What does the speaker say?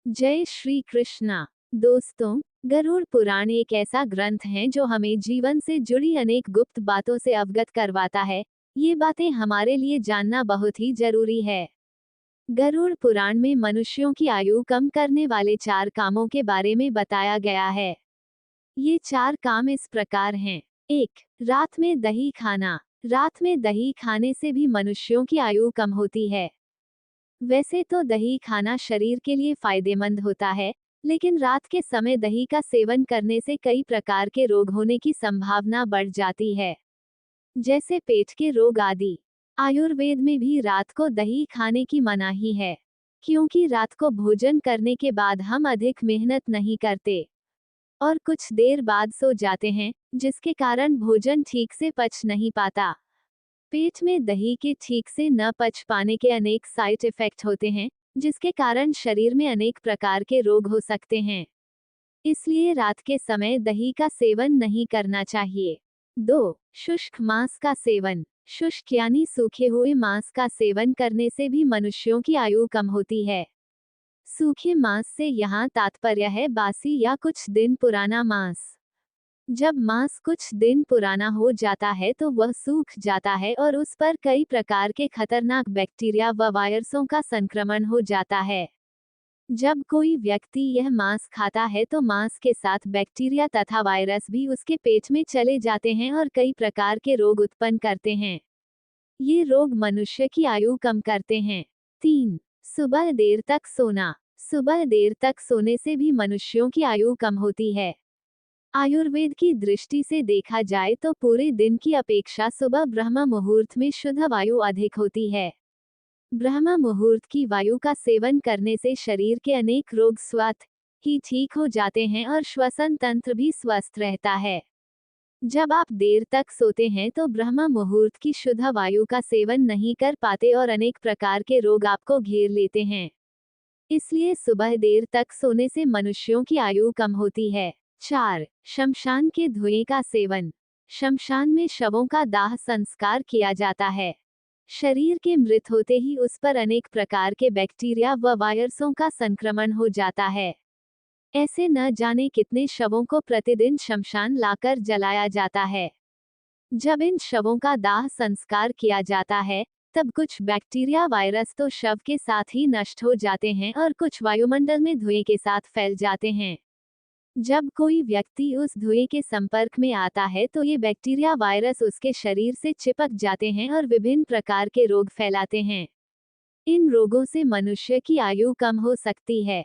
जय श्री कृष्णा। दोस्तों, गरुड़ पुराण एक ऐसा ग्रंथ है जो हमें जीवन से जुड़ी अनेक गुप्त बातों से अवगत करवाता है। ये बातें हमारे लिए जानना बहुत ही जरूरी है। गरुड़ पुराण में मनुष्यों की आयु कम करने वाले 4 कामों के बारे में बताया गया है। ये 4 काम इस प्रकार हैं। 1. रात में दही खाना। रात में दही खाने से भी मनुष्यों की आयु कम होती है। वैसे तो दही खाना शरीर के लिए फायदेमंद होता है, लेकिन रात के समय दही का सेवन करने से कई प्रकार के रोग होने की संभावना बढ़ जाती है, जैसे पेट के रोग आदि। आयुर्वेद में भी रात को दही खाने की मनाही है, क्योंकि रात को भोजन करने के बाद हम अधिक मेहनत नहीं करते और कुछ देर बाद सो जाते हैं, जिसके कारण भोजन ठीक से पच नहीं पाता। पेट में दही के ठीक से न पच पाने के अनेक साइड इफेक्ट होते हैं, जिसके कारण शरीर में अनेक प्रकार के रोग हो सकते हैं। इसलिए रात के समय दही का सेवन नहीं करना चाहिए। 2. शुष्क मांस का सेवन। शुष्क यानी सूखे हुए मांस का सेवन करने से भी मनुष्यों की आयु कम होती है। सूखे मांस से यहाँ तात्पर्य है बासी या कुछ दिन पुराना मांस। जब मांस कुछ दिन पुराना हो जाता है तो वह सूख जाता है और उस पर कई प्रकार के खतरनाक बैक्टीरिया व वायरसों का संक्रमण हो जाता है। जब कोई व्यक्ति यह मांस खाता है तो मांस के साथ बैक्टीरिया तथा वायरस भी उसके पेट में चले जाते हैं और कई प्रकार के रोग उत्पन्न करते हैं। ये रोग मनुष्य की आयु कम करते हैं। 3. सुबह देर तक सोना। सुबह देर तक सोने से भी मनुष्यों की आयु कम होती है। आयुर्वेद की दृष्टि से देखा जाए तो पूरे दिन की अपेक्षा सुबह ब्रह्म मुहूर्त में शुद्ध वायु अधिक होती है। ब्रह्म मुहूर्त की वायु का सेवन करने से शरीर के अनेक रोग स्वतः ही ठीक हो जाते हैं और श्वसन तंत्र भी स्वस्थ रहता है। जब आप देर तक सोते हैं तो ब्रह्म मुहूर्त की शुद्ध वायु का सेवन नहीं कर पाते और अनेक प्रकार के रोग आपको घेर लेते हैं। इसलिए सुबह देर तक सोने से मनुष्यों की आयु कम होती है। 4. शमशान के धुएं का सेवन। शमशान में शवों का दाह संस्कार किया जाता है। शरीर के मृत होते ही उस पर अनेक प्रकार के बैक्टीरिया व वायरसों का संक्रमण हो जाता है। ऐसे न जाने कितने शवों को प्रतिदिन शमशान लाकर जलाया जाता है। जब इन शवों का दाह संस्कार किया जाता है, तब कुछ बैक्टीरिया वायरस तो शव के साथ ही नष्ट हो जाते हैं और कुछ वायुमंडल में धुएं के साथ फैल जाते हैं। जब कोई व्यक्ति उस धुएं के संपर्क में आता है तो ये बैक्टीरिया वायरस उसके शरीर से चिपक जाते हैं और विभिन्न प्रकार के रोग फैलाते हैं। इन रोगों से मनुष्य की आयु कम हो सकती है।